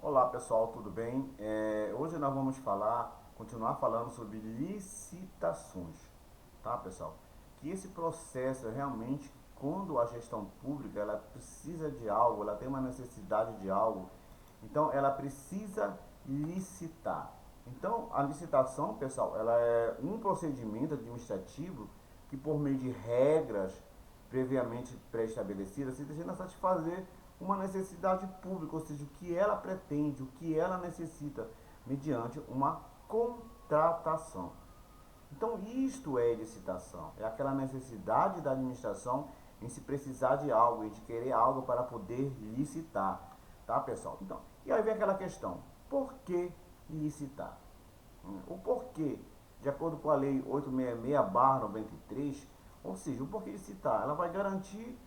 Olá pessoal, tudo bem? Hoje nós vamos continuar falando sobre licitações, tá pessoal? Que esse processo é realmente quando a gestão pública ela precisa de algo, ela tem uma necessidade de algo, então ela precisa licitar. Então a licitação, pessoal, ela é um procedimento administrativo que por meio de regras previamente pré-estabelecidas se destina a satisfazer uma necessidade pública, ou seja, o que ela pretende, o que ela necessita, mediante uma contratação. Então, isto é licitação, é aquela necessidade da administração em se precisar de algo e de querer algo para poder licitar, tá, pessoal? Então, e aí vem aquela questão, por que licitar? O porquê, de acordo com a lei 866/93, ou seja, o porquê licitar, ela vai garantir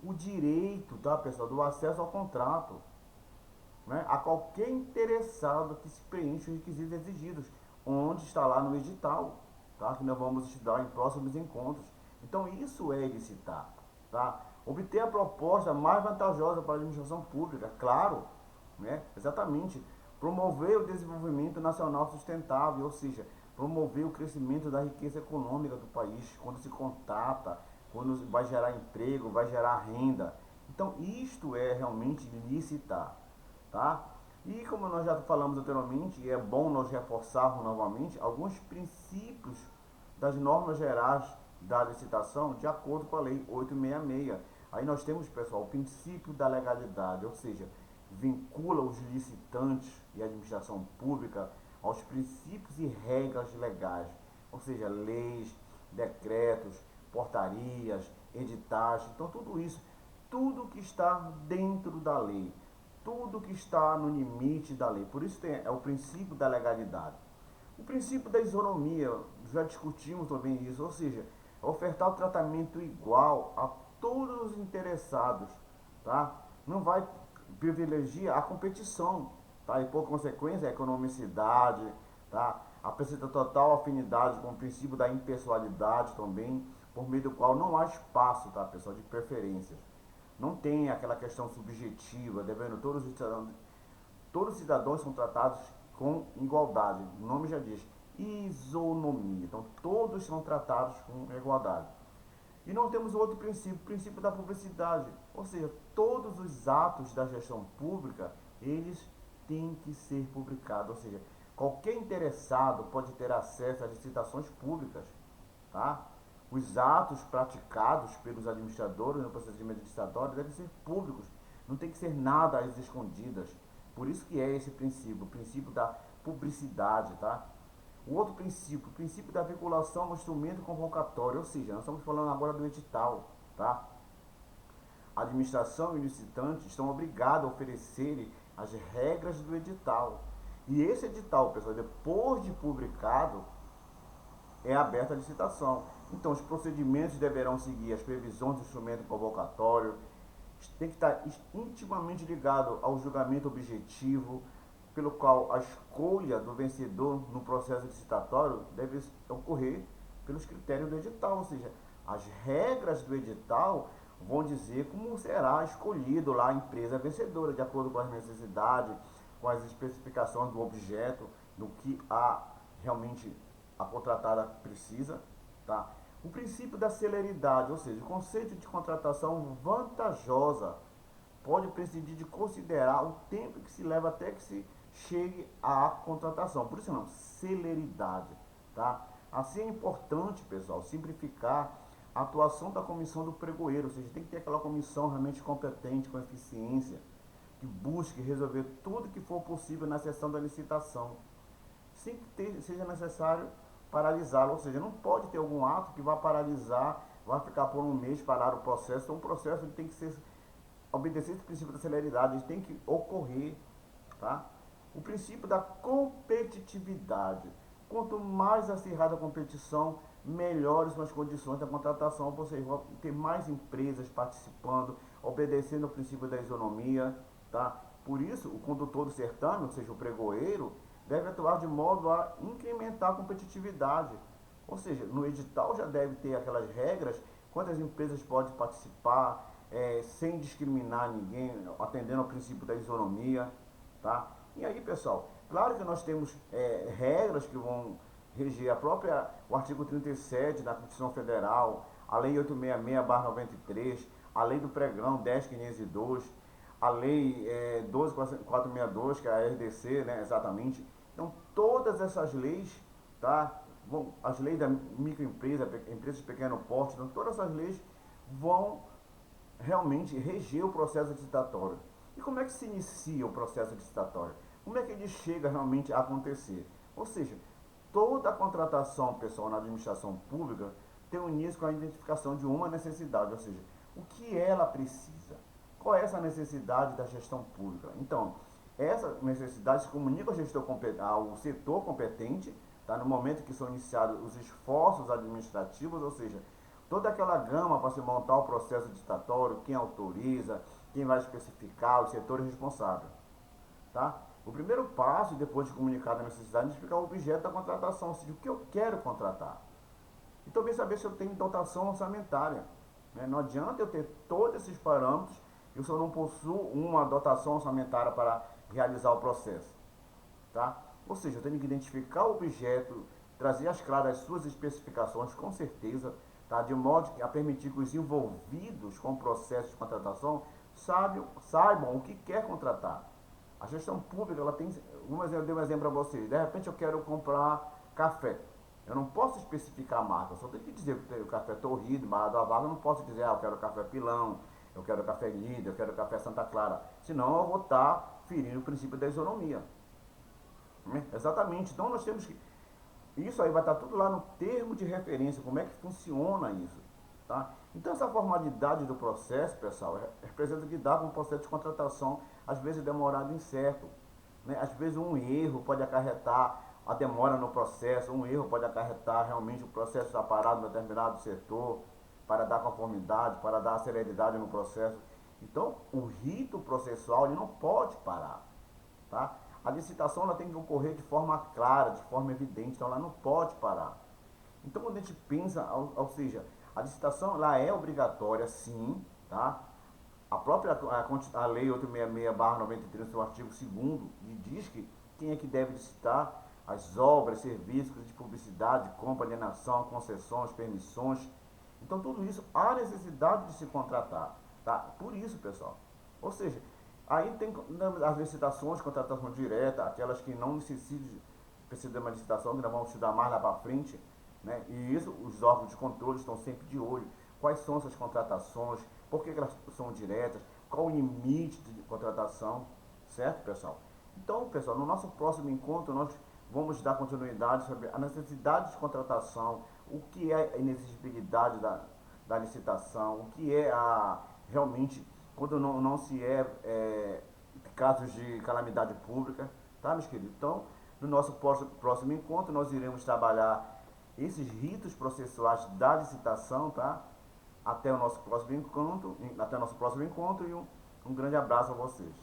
o direito, tá, pessoal, do acesso ao contrato, né, a qualquer interessado que se preencha os requisitos exigidos, onde está lá no edital, tá, que nós vamos estudar em próximos encontros. Então isso é licitar, tá? Obter a proposta mais vantajosa para a administração pública, claro, né? Exatamente. Promover o desenvolvimento nacional sustentável, ou seja, promover o crescimento da riqueza econômica do país, quando se contrata, quando vai gerar emprego, vai gerar renda. Então isto é realmente licitar, tá? E como nós já falamos anteriormente, e é bom nós reforçarmos novamente alguns princípios das normas gerais da licitação de acordo com a lei 866. Aí nós temos, pessoal, o princípio da legalidade, ou seja, vincula os licitantes e a administração pública aos princípios e regras legais, ou seja, leis, decretos, portarias, editais, então tudo isso, tudo que está dentro da lei, tudo que está no limite da lei. Por isso é o princípio da legalidade. O princípio da isonomia, já discutimos também isso, ou seja, ofertar o tratamento igual a todos os interessados, tá? Não vai privilegiar a competição, tá? E por consequência a economicidade, tá? Apresenta total afinidade com o princípio da impessoalidade também, por meio do qual não há espaço, tá, pessoal, de preferências. Não tem aquela questão subjetiva, devendo todos os cidadãos são tratados com igualdade. O nome já diz, isonomia. Então todos são tratados com igualdade. E não temos outro princípio, o princípio da publicidade. Ou seja, todos os atos da gestão pública, eles têm que ser publicados. Ou seja, qualquer interessado pode ter acesso às licitações públicas, tá? Os atos praticados pelos administradores no procedimento licitatório devem ser públicos, não tem que ser nada às escondidas. Por isso que é esse princípio, o princípio da publicidade, tá? O outro princípio, o princípio da vinculação ao instrumento convocatório, ou seja, nós estamos falando agora do edital, tá? A administração e o licitante estão obrigados a oferecerem as regras do edital. E esse edital, pessoal, depois de publicado, é aberta a licitação. Então, os procedimentos deverão seguir as previsões do instrumento convocatório, tem que estar intimamente ligado ao julgamento objetivo, pelo qual a escolha do vencedor no processo licitatório deve ocorrer pelos critérios do edital, ou seja, as regras do edital vão dizer como será escolhido lá a empresa vencedora, de acordo com as necessidades, com as especificações do objeto, do que realmente a contratada precisa, tá? O princípio da celeridade, ou seja, o conceito de contratação vantajosa pode prescindir de considerar o tempo que se leva até que se chegue à contratação. Por isso não, celeridade, tá? Assim é importante, pessoal, simplificar a atuação da comissão do pregoeiro, ou seja, tem que ter aquela comissão realmente competente, com eficiência, que busque resolver tudo que for possível na sessão da licitação, sem que seja necessário paralisá-lo, ou seja, não pode ter algum ato que vá paralisar, vai ficar por um mês parar o processo. Então o processo ele tem que ser obedecer esse princípio da celeridade, ele tem que ocorrer, tá? O princípio da competitividade. Quanto mais acirrada a competição, melhores são as condições da contratação, ou seja, ter mais empresas participando, obedecendo ao princípio da isonomia, tá? Por isso, o condutor do certame, ou seja, o pregoeiro, deve atuar de modo a incrementar a competitividade. Ou seja, no edital já deve ter aquelas regras, quantas empresas podem participar, sem discriminar ninguém, atendendo ao princípio da isonomia. tá? E aí, pessoal, claro que nós temos regras que vão reger o artigo 37 da Constituição Federal, a Lei 866/93, a Lei do Pregão 10.502, a Lei 12.462, que é a RDC, né, exatamente. Então, todas essas leis, tá? As leis da microempresa, empresas de pequeno porte, então, todas essas leis vão realmente reger o processo licitatório. E como é que se inicia o processo licitatório? Como é que ele chega realmente a acontecer? Ou seja, toda a contratação, pessoal, na administração pública tem um início com a identificação de uma necessidade, ou seja, o que ela precisa. Qual é essa necessidade da gestão pública? Então, essa necessidade se comunica ao ao setor competente, tá? No momento que são iniciados os esforços administrativos, ou seja, toda aquela gama para se montar o processo licitatório, quem autoriza, quem vai especificar, os setores responsáveis. Tá? O primeiro passo, depois de comunicar a necessidade, é explicar o objeto da contratação, ou seja, o que eu quero contratar. E também saber se eu tenho dotação orçamentária. Né? Não adianta eu ter todos esses parâmetros e se eu não possuo uma dotação orçamentária para realizar o processo. Tá? Ou seja, eu tenho que identificar o objeto, trazer as claras as suas especificações, com certeza, tá? De modo a permitir que os envolvidos com o processo de contratação saibam o que quer contratar. A gestão pública, ela tem, eu dei um exemplo para vocês, de repente eu quero comprar café. Eu não posso especificar a marca, eu só tenho que dizer que o café torrido, Barra da Vaga, eu não posso dizer, eu quero café pilão, eu quero café líder, eu quero café Santa Clara. Senão eu vou estar ferindo o princípio da isonomia. Exatamente. Então nós temos que. Isso aí vai estar tudo lá no termo de referência, como é que funciona isso. Tá? Então essa formalidade do processo, pessoal, representa que dá um processo de contratação, às vezes demorado e incerto. Né? Às vezes um erro pode acarretar a demora no processo, um erro pode acarretar realmente o processo estar parado em determinado setor, para dar conformidade, para dar celeridade no processo. Então o rito processual ele não pode parar. Tá? A licitação ela tem que ocorrer de forma clara, de forma evidente, então ela não pode parar. Então quando a gente pensa, ou seja, a licitação ela é obrigatória sim, tá? A própria a lei 866/93, no seu artigo 2º, diz que quem é que deve licitar as obras, serviços de publicidade, compra, alienação, concessões, permissões. Então tudo isso há necessidade de se contratar, tá? Por isso, pessoal. Ou seja, aí tem as licitações, contratação direta, aquelas que não precisam de uma licitação, que nós vamos estudar mais lá para frente, né? E isso, os órgãos de controle estão sempre de olho. Quais são essas contratações, por que elas são diretas, qual o limite de contratação, certo, pessoal? Então, pessoal, no nosso próximo encontro, nós vamos dar continuidade sobre a necessidade de contratação, o que é a inexigibilidade da licitação, o que é realmente quando não se casos de calamidade pública, tá, meus queridos? Então, no nosso próximo encontro, nós iremos trabalhar esses ritos processuais da licitação, tá? Até o nosso próximo encontro e um grande abraço a vocês.